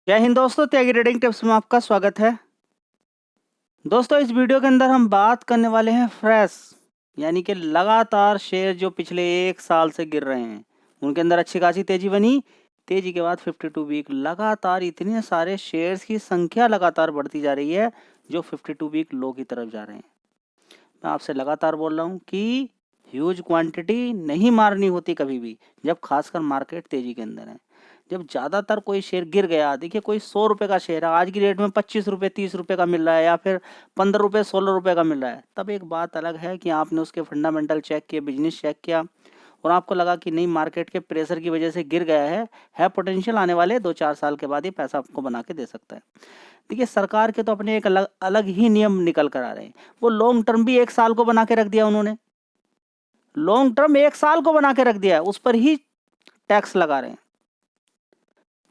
जय हिंद दोस्तों, त्यागी trading tips में आपका स्वागत है। दोस्तों, इस वीडियो के अंदर हम बात करने वाले हैं फ्रेश यानी कि लगातार शेयर जो पिछले 1 साल से गिर रहे हैं, उनके अंदर अच्छी खासी तेजी बनी। तेजी के बाद 52 वीक लगातार इतने सारे शेयर्स की संख्या लगातार बढ़ती जा रही है जो 52 वीक लो की तरफ जा रहे हैं। मैं आपसे लगातार बोल रहा हूँ कि ह्यूज क्वांटिटी नहीं मारनी होती कभी भी, जब खासकर मार्केट तेजी के अंदर है। जब ज़्यादातर कोई शेयर गिर गया, देखिए कोई 100 रुपये का शेयर है, आज की डेट में 25 रुपये 30 रुपये का मिल रहा है या फिर 15 रुपये 16 रुपये का मिल रहा है, तब एक बात अलग है कि आपने उसके फंडामेंटल चेक किए, बिजनेस चेक किया और आपको लगा कि नहीं, मार्केट के प्रेशर की वजह से गिर गया है पोटेंशियल आने वाले 2-4 साल के बाद ये पैसा आपको बना के दे सकता है। देखिए, सरकार के तो अपने एक अलग अलग ही नियम निकल कर आ रहे हैं। वो लॉन्ग टर्म भी 1 साल को बना के रख दिया उन्होंने, लॉन्ग टर्म 1 साल को बना के रख दिया है, उस पर ही टैक्स लगा रहे हैं।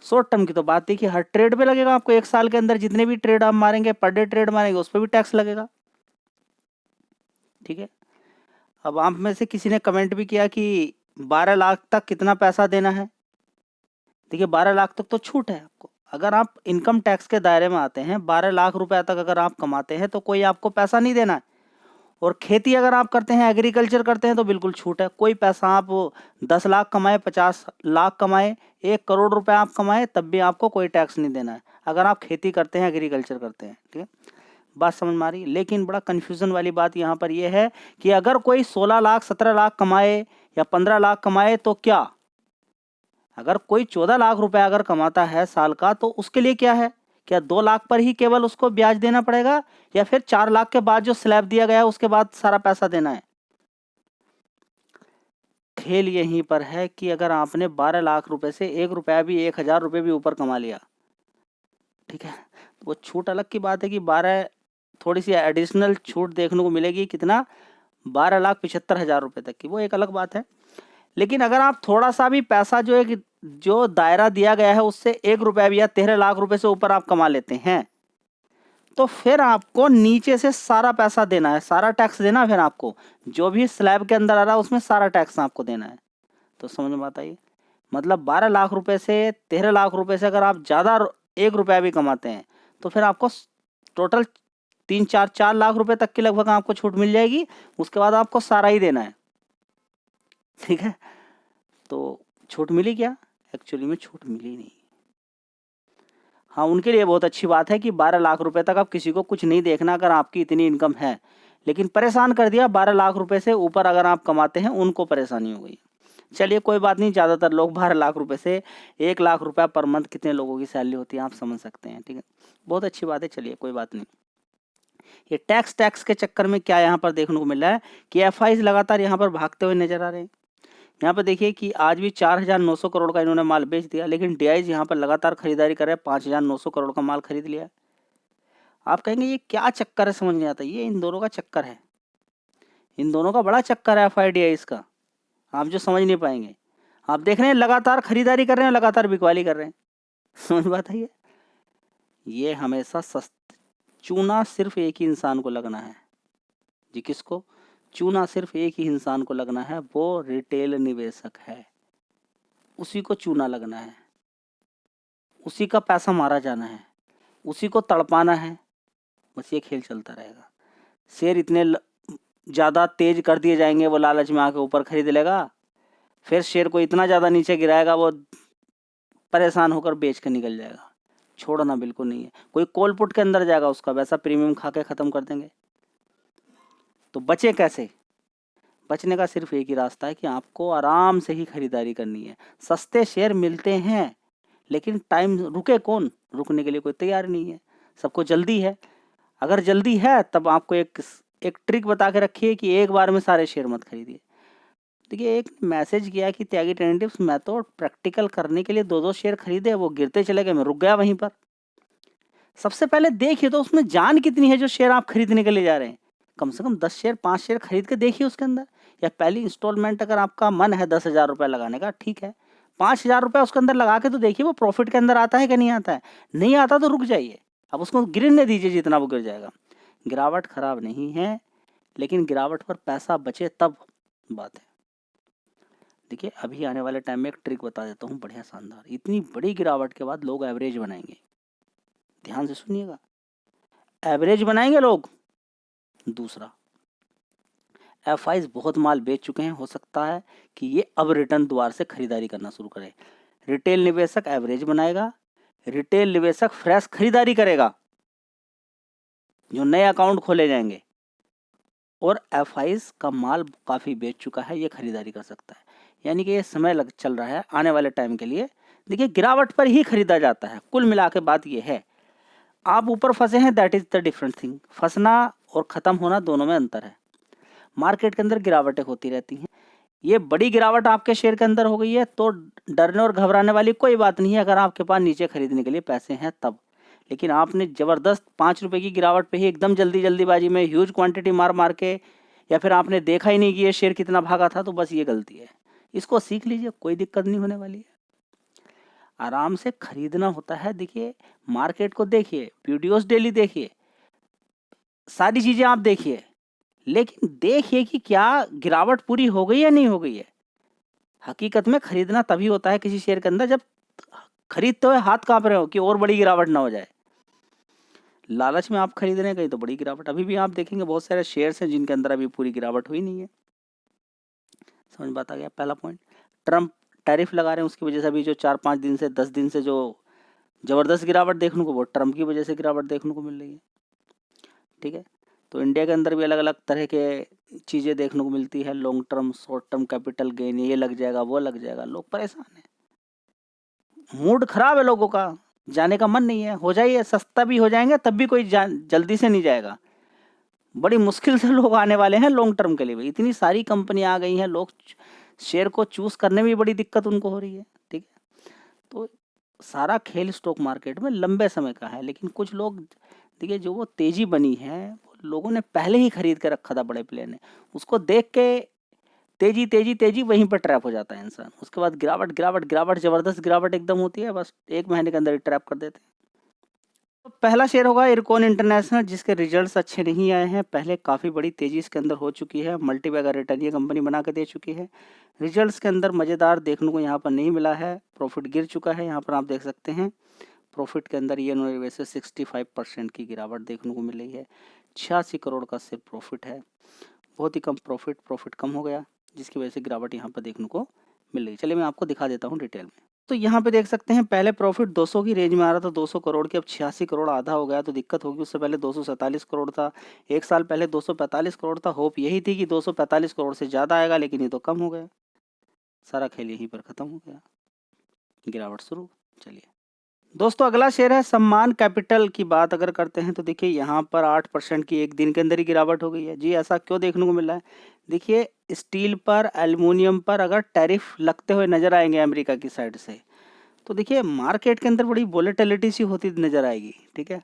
शॉर्ट टर्म की तो बात थी कि हर ट्रेड पे लगेगा आपको, 1 साल के अंदर जितने भी ट्रेड आप मारेंगे, पर डे ट्रेड मारेंगे, उस पर भी टैक्स लगेगा। ठीक है। अब आप में से किसी ने कमेंट भी किया कि 12 लाख तक कितना पैसा देना है। देखिए, 12 लाख तक तो छूट है आपको। अगर आप इनकम टैक्स के दायरे में आते हैं, 12 लाख रुपए तक अगर आप कमाते हैं तो कोई आपको पैसा नहीं देना है। और खेती अगर आप करते हैं, एग्रीकल्चर करते हैं, तो बिल्कुल छूट है। कोई पैसा आप 10 लाख कमाए, 50 लाख कमाए, 1 करोड़ रुपए आप कमाए, तब भी आपको कोई टैक्स नहीं देना है अगर आप खेती करते हैं, एग्रीकल्चर करते हैं। ठीक है, बात समझ में आ रही। लेकिन बड़ा कन्फ्यूजन वाली बात यहाँ पर यह है कि अगर कोई 16 लाख 17 लाख कमाए या 15 लाख कमाए तो क्या, अगर कोई 14 लाख रुपए अगर कमाता है साल का, तो उसके लिए क्या है? क्या 2 लाख पर ही केवल उसको ब्याज देना पड़ेगा या फिर 4 लाख के बाद जो स्लैब दिया गया है उसके बाद सारा पैसा देना है? खेल यहीं पर है कि अगर आपने 12 लाख रुपए से 1 रुपया भी, 1000 रुपये भी ऊपर कमा लिया, ठीक है, तो वो छूट अलग की बात है कि 12 थोड़ी सी एडिशनल छूट देखने को मिलेगी, कितना, 12,75,000 रुपये तक की, वो एक अलग बात है। लेकिन अगर आप थोड़ा सा भी पैसा जो दायरा दिया गया है उससे 1 रुपया भी या 13 लाख रुपए से ऊपर आप कमा लेते हैं, तो फिर आपको नीचे से सारा पैसा देना है, सारा टैक्स देना है। फिर आपको जो भी स्लैब के अंदर आ रहा है उसमें सारा टैक्स आपको देना है। तो समझ में आता है? मतलब 12 लाख रुपए से 13 लाख रुपए से अगर आप ज़्यादा 1 रुपया भी कमाते हैं तो फिर आपको टोटल 3-4 लाख रुपए तक की लगभग आपको छूट मिल जाएगी। उसके बाद आपको सारा ही देना है। ठीक है, तो छूट मिली क्या? एक्चुअली में छूट मिली नहीं। हाँ, उनके लिए बहुत अच्छी बात है कि 12 लाख रुपए तक अब किसी को कुछ नहीं देखना अगर आपकी इतनी इनकम है। लेकिन परेशान कर दिया 12 लाख रुपए से ऊपर अगर आप कमाते हैं, उनको परेशानी हो गई। चलिए कोई बात नहीं, ज़्यादातर लोग 12 लाख रुपए से 1 लाख रुपया पर मंथ कितने लोगों की सैलरी होती है आप समझ सकते हैं। ठीक है, बहुत अच्छी बात है। चलिए कोई बात नहीं। ये टैक्स के चक्कर में क्या यहाँ पर देखने को मिल रहा है कि एफआईज लगातार यहाँ पर भागते हुए नजर आ रहे हैं। यहाँ पर देखिए कि आज भी 4,900 करोड़ का इन्होंने माल बेच दिया, लेकिन डीआईज यहाँ पर लगातार खरीदारी कर रहे हैं, 5,900 करोड़ का माल खरीद लिया। आप कहेंगे ये क्या चक्कर है, समझ नहीं आता। ये इन दोनों का चक्कर है, इन दोनों का बड़ा चक्कर है एफआईडीआईज का, आप जो समझ नहीं पाएंगे। आप देख रहे हैं लगातार खरीदारी कर रहे हैं, लगातार बिकवाली कर रहे हैं। समझ बात है? ये हमेशा चूना सिर्फ एक ही इंसान को लगना है जी। किसको? चूना सिर्फ एक ही इंसान को लगना है, वो रिटेल निवेशक है। उसी को चूना लगना है, उसी का पैसा मारा जाना है, उसी को तड़पाना है। बस ये खेल चलता रहेगा। शेयर इतने ज़्यादा तेज कर दिए जाएंगे, वो लालच में आके ऊपर खरीद लेगा, फिर शेयर को इतना ज़्यादा नीचे गिराएगा, वो परेशान होकर बेच के निकल जाएगा। छोड़ना बिल्कुल नहीं है। कोई कॉल पुट के अंदर जाएगा, उसका वैसा प्रीमियम खा के ख़त्म कर देंगे। तो बचे कैसे? बचने का सिर्फ एक ही रास्ता है कि आपको आराम से ही खरीदारी करनी है। सस्ते शेयर मिलते हैं, लेकिन टाइम रुके कौन? रुकने के लिए कोई तैयार नहीं है, सबको जल्दी है। अगर जल्दी है तब आपको एक ट्रिक बता के रखिए कि एक बार में सारे शेयर मत खरीदिए। देखिए, एक मैसेज किया कि त्यागी ट्रेडिंग टिप्स, मैं तो प्रैक्टिकल करने के लिए 2-2 शेयर खरीदे, वो गिरते चले गए, मैं रुक गया वहीं पर। सबसे पहले देखिए तो उसमें जान कितनी है जो शेयर आप खरीदने के लिए जा रहे हैं। कम से कम 10 शेयर 5 शेयर खरीद के देखिए उसके अंदर। या पहली इंस्टॉलमेंट अगर आपका मन है 10,000 रुपये लगाने का, ठीक है, 5,000 रुपये उसके अंदर लगा के तो देखिए वो प्रॉफिट के अंदर आता है कि नहीं आता है। नहीं आता तो रुक जाइए, अब उसको गिरने दीजिए, जितना वो गिर जाएगा। गिरावट खराब नहीं है, लेकिन गिरावट पर पैसा बचे तब बात है। देखिए अभी आने वाले टाइम में एक ट्रिक बता देता हूँ बढ़िया शानदार। इतनी बड़ी गिरावट के बाद लोग एवरेज बनाएंगे, ध्यान से सुनिएगा, एवरेज बनाएंगे लोग। दूसरा, एफआईज बहुत माल बेच चुके हैं, हो सकता है कि ये अब रिटर्न द्वार से खरीदारी करना शुरू करें। रिटेल निवेशक एवरेज बनाएगा, रिटेल निवेशक फ्रेश खरीदारी करेगा, जो नए अकाउंट खोले जाएंगे, और एफआईज का माल काफ़ी बेच चुका है, ये खरीदारी कर सकता है। यानी कि ये समय चल रहा है आने वाले टाइम के लिए। देखिए गिरावट पर ही खरीदा जाता है। कुल मिला के बात ये है, आप ऊपर फंसे हैं, that is the different thing. फंसना और ख़त्म होना दोनों में अंतर है। मार्केट के अंदर गिरावटें होती रहती हैं। ये बड़ी गिरावट आपके शेयर के अंदर हो गई है तो डरने और घबराने वाली कोई बात नहीं है, अगर आपके पास नीचे खरीदने के लिए पैसे हैं तब। लेकिन आपने ज़बरदस्त 5 रुपये की गिरावट पे ही एकदम जल्दीबाजी में ह्यूज क्वांटिटी मार के, या फिर आपने देखा ही नहीं कि ये शेयर कितना भागा था, तो बस ये गलती है। इसको सीख लीजिए, कोई दिक्कत नहीं होने वाली है। आराम से खरीदना होता है। देखिए मार्केट को देखिए, वीडियोस डेली देखिए, सारी चीज़ें आप देखिए, लेकिन देखिए कि क्या गिरावट पूरी हो गई या नहीं हो गई है। हकीकत में खरीदना तभी होता है किसी शेयर के अंदर जब खरीदते हुए हाथ कांप रहे हो कि और बड़ी गिरावट ना हो जाए। लालच में आप खरीद रहे हैं कहीं तो बड़ी गिरावट। अभी भी आप देखेंगे बहुत सारे शेयर्स हैं जिनके अंदर अभी पूरी गिरावट हुई नहीं है। समझ बात आ गया। पहला पॉइंट, ट्रम्प टैरिफ लगा रहे हैं, उसकी वजह से अभी जो 4-5 दिन से 10 दिन से जो ज़बरदस्त गिरावट देखने को, वो ट्रम्प की वजह से गिरावट देखने को मिल रही है। ठीक है, तो इंडिया के अंदर भी अलग अलग तरह के चीज़ें देखने को मिलती है। Long term, short term capital gain, ये लग जाएगा वो लग जाएगा, लोग परेशान हैं, मूड खराब है लोगों का, जाने का मन नहीं है। हो जाइए, सस्ता भी हो जाएंगे तब भी कोई जल्दी से नहीं जाएगा। बड़ी मुश्किल से लोग आने वाले हैं लॉन्ग टर्म के लिए भी। इतनी सारी कंपनी आ गई हैं, लोग शेयर को चूज करने में भी बड़ी दिक्कत उनको हो रही है। ठीक है, तो सारा खेल स्टॉक मार्केट में लंबे समय का है। लेकिन कुछ लोग देखिए, जो वो तेजी बनी है, लोगों ने पहले ही खरीद के रखा था बड़े प्लेयर ने, उसको देख के तेजी तेजी तेजी वहीं पर ट्रैप हो जाता है इंसान। उसके बाद गिरावट गिरावट गिरावट, जबरदस्त गिरावट एकदम होती है, बस 1 महीने के अंदर ही ट्रैप कर देते हैं। तो पहला शेयर होगा इरकॉन इंटरनेशनल, जिसके रिजल्ट्स अच्छे नहीं आए हैं। पहले काफ़ी बड़ी तेजी इसके अंदर हो चुकी है, मल्टीबैगर रिटर्न ये कंपनी बना के दे चुकी है। रिजल्ट्स के अंदर मज़ेदार देखने को यहाँ पर नहीं मिला है, प्रॉफिट गिर चुका है। यहाँ पर आप देख सकते हैं प्रॉफिट के अंदर ये वैसे 65% की गिरावट देखने को मिल रही है। 86 करोड़ का सिर्फ प्रॉफिट है, बहुत ही कम प्रॉफिट कम हो गया, जिसकी वजह से गिरावट यहाँ पर देखने को मिल रही है। चलिए मैं आपको दिखा देता हूँ डिटेल में। तो यहाँ पे देख सकते हैं पहले प्रॉफिट 200 की रेंज में आ रहा था, 200 करोड़ की, अब 86 करोड़, आधा हो गया, तो दिक्कत होगी। उससे पहले 247 करोड़ था, 1 साल पहले 245 करोड़ था। होप यही थी कि 245 करोड़ से ज़्यादा आएगा, लेकिन ये तो कम हो गया। सारा खेल यहीं पर ख़त्म हो गया, गिरावट शुरू। चलिए दोस्तों, अगला शेयर है सम्मान कैपिटल। की बात अगर करते हैं तो देखिए यहाँ पर 8% की एक दिन के अंदर ही गिरावट हो गई है। जी ऐसा क्यों देखने को मिल रहा है? देखिए स्टील पर, एल्युमिनियम पर अगर टैरिफ लगते हुए नजर आएंगे अमेरिका की साइड से, तो देखिए मार्केट के अंदर बड़ी वोलेटिलिटी सी होती नजर आएगी। ठीक है,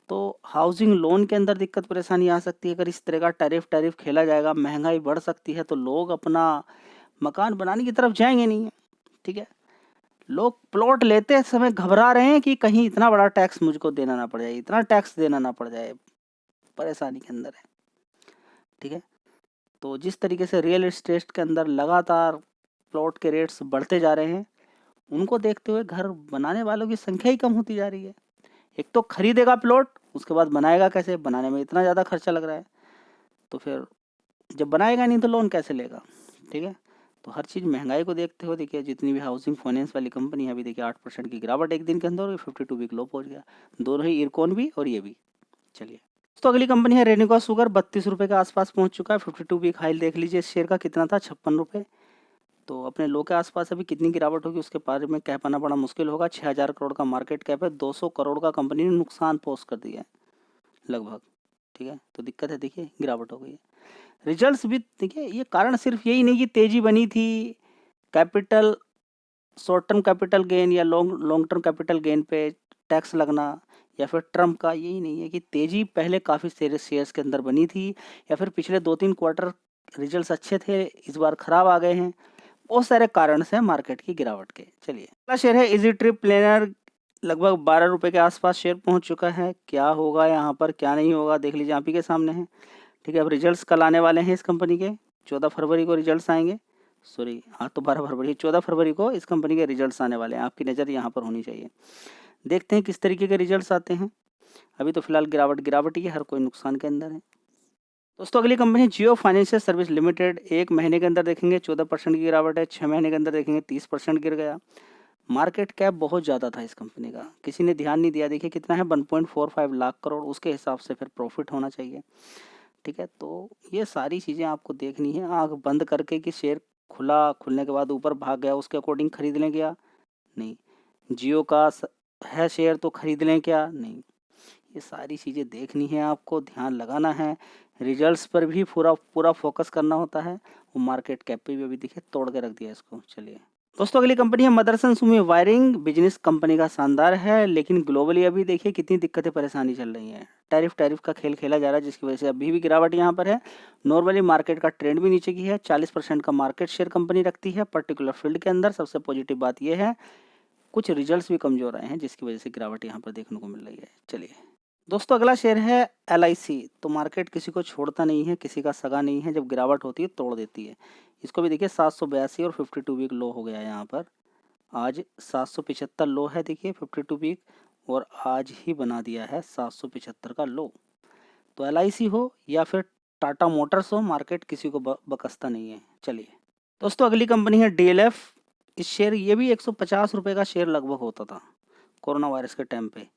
तो हाउसिंग लोन के अंदर दिक्कत परेशानी आ सकती है। अगर इस तरह का टैरिफ खेला जाएगा, महंगाई बढ़ सकती है, तो लोग अपना मकान बनाने की तरफ जाएंगे नहीं। ठीक है, लोग प्लॉट लेते समय घबरा रहे हैं कि कहीं इतना बड़ा टैक्स मुझको देना ना पड़ जाए, इतना टैक्स देना ना पड़ जाए, परेशानी के अंदर है। ठीक है, तो जिस तरीके से रियल एस्टेट के अंदर लगातार प्लॉट के रेट्स बढ़ते जा रहे हैं, उनको देखते हुए घर बनाने वालों की संख्या ही कम होती जा रही है। एक तो खरीदेगा प्लॉट, उसके बाद बनाएगा कैसे? बनाने में इतना ज़्यादा खर्चा लग रहा है, तो फिर जब बनाएगा नहीं तो लोन कैसे लेगा? ठीक है, तो हर चीज़ महंगाई को देखते हुए देखिए, जितनी भी हाउसिंग फाइनेंस वाली कंपनी है, अभी देखिए 8% की गिरावट एक दिन के अंदर, 52 वीक लो पहुंच गया, दोनों ही, इरकॉन भी और ये भी। चलिए तो अगली कंपनी है रेणुका शुगर, 32 रुपये के आसपास पहुंच चुका है। 52 वीक हाई देख लीजिए, इस शेयर का कितना था, 56 रुपये। तो अपने लो के आसपास अभी कितनी गिरावट होगी उसके बारे में कह पाना बड़ा मुश्किल होगा। 6000 करोड़ का मार्केट कैप है, 200 करोड़ का कंपनी ने नुकसान पोस्ट कर दिया है लगभग। ठीक है, तो दिक्कत है, देखिए गिरावट हो गई है। रिजल्ट्स भी देखिए, ये कारण सिर्फ यही नहीं कि तेजी बनी थी, capital, short term capital gain या लॉन्ग टर्म कैपिटल गेन पे टैक्स लगना, या फिर ट्रम्प का, यही नहीं है कि तेजी पहले काफ़ी शेयर्स के अंदर बनी थी, या फिर पिछले 2-3 क्वार्टर रिजल्ट्स अच्छे थे, इस बार खराब आ गए हैं। बहुत सारे कारण से मार्केट की गिरावट के। चलिए अगला शेयर है इजी ट्रिप प्लानर, लगभग 12 रुपये के आसपास शेयर पहुंच चुका है। क्या होगा यहाँ पर, क्या नहीं होगा, देख लीजिए, आप ही के सामने है। ठीक है, अब रिजल्ट्स कल आने वाले हैं इस कंपनी के, 14 फरवरी को रिजल्ट्स आएंगे, सॉरी, आज तो 12 फरवरी, 14 फरवरी को इस कंपनी के रिजल्ट्स आने वाले हैं। आपकी नज़र यहाँ पर होनी चाहिए। देखते हैं किस तरीके के रिजल्ट्स आते हैं। अभी तो फिलहाल गिरावट ही है, हर कोई नुकसान के अंदर है। दोस्तों अगली कंपनी जियो फाइनेंशियल सर्विस लिमिटेड। 1 महीने के अंदर देखेंगे 14% की गिरावट है, 6 महीने के अंदर देखेंगे 30% गिर गया। मार्केट कैप बहुत ज़्यादा था इस कंपनी का, किसी ने ध्यान नहीं दिया। देखिए कितना है, 1.45 लाख करोड़, उसके हिसाब से फिर प्रॉफिट होना चाहिए। ठीक है, तो ये सारी चीज़ें आपको देखनी है। आँख बंद करके कि शेयर खुलने के बाद ऊपर भाग गया, उसके अकॉर्डिंग खरीद लें क्या? नहीं। जियो का है शेयर तो खरीद लें क्या? नहीं। ये सारी चीज़ें देखनी है आपको, ध्यान लगाना है। रिजल्ट्स पर भी पूरा फोकस करना होता है। वो मार्केट कैप पे भी अभी देखिए तोड़ के रख दिया इसको। चलिए दोस्तों अगली कंपनी है Motherson Sumi Wiring. Business company का शानदार है, लेकिन ग्लोबली अभी देखिए कितनी दिक्कतें परेशानी चल रही हैं। टैरिफ का खेल खेला जा रहा है, जिसकी वजह से अभी भी गिरावट यहाँ पर है। नॉर्मली मार्केट का ट्रेंड भी नीचे की है। 40% का मार्केट शेयर कंपनी रखती है पर्टिकुलर फील्ड के अंदर। सबसे पॉजिटिव बात यह है, कुछ रिजल्ट्स भी कमजोर आए हैं, जिसकी वजह से गिरावट यहाँ पर देखने को मिल रही है। चलिए दोस्तों अगला शेयर है LIC। तो मार्केट किसी को छोड़ता नहीं है, किसी का सगा नहीं है, जब गिरावट होती है तोड़ देती है। इसको भी देखिए 782 और 52 वीक लो हो गया है यहाँ पर। आज 775 लो है देखिए 52 वीक, और आज ही बना दिया है 775 का लो। तो LIC हो या फिर टाटा मोटर्स हो, मार्केट किसी को बकसता नहीं है। चलिए दोस्तों अगली कंपनी है DLF। इस शेयर, ये भी 150 रुपये का शेयर लगभग होता था कोरोना वायरस के टाइम पे।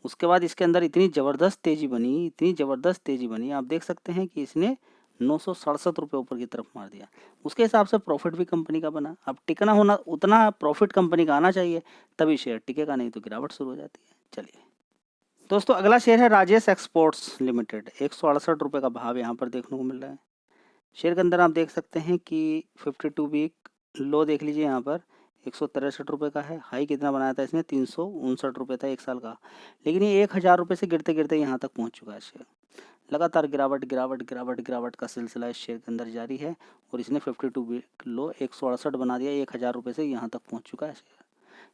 उसके बाद इसके अंदर इतनी ज़बरदस्त तेज़ी बनी, आप देख सकते हैं कि इसने 967 रुपये ऊपर की तरफ मार दिया। उसके हिसाब से प्रॉफिट भी कंपनी का बना। अब टिकना होना, उतना प्रॉफिट कंपनी का आना चाहिए, तभी शेयर टिकेगा, नहीं तो गिरावट शुरू हो जाती है। चलिए दोस्तों अगला शेयर है राजेश एक्सपोर्ट्स लिमिटेड। 168 रुपये का भाव यहाँ पर देखने को मिल रहा है। शेयर के अंदर आप देख सकते हैं कि 52 वीक लो देख लीजिए यहाँ पर 163 रुपये का है। हाई कितना बनाया था इसने? 359 रुपये था 1 साल का, लेकिन ये 1000 रुपये से गिरते गिरते यहाँ तक पहुँच चुका है शेयर। लगातार गिरावट का सिलसिला इस शेयर के अंदर जारी है, और इसने 52 वीक लो 168 बना दिया। 1000 रुपये से यहाँ तक पहुँच चुका है शेयर।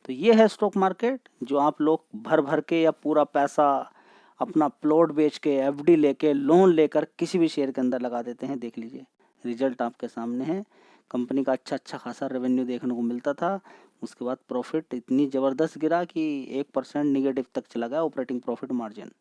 तो ये है स्टॉक मार्केट, जो आप लोग भर भर के या पूरा पैसा अपना प्लॉट बेच के, FD लेके, लोन लेकर किसी भी शेयर के अंदर लगा देते हैं। देख लीजिए रिजल्ट आपके सामने है। कंपनी का अच्छा खासा रेवेन्यू देखने को मिलता था, उसके बाद प्रॉफिट इतनी ज़बरदस्त गिरा कि 1% निगेटिव तक चला गया ऑपरेटिंग प्रॉफिट मार्जिन।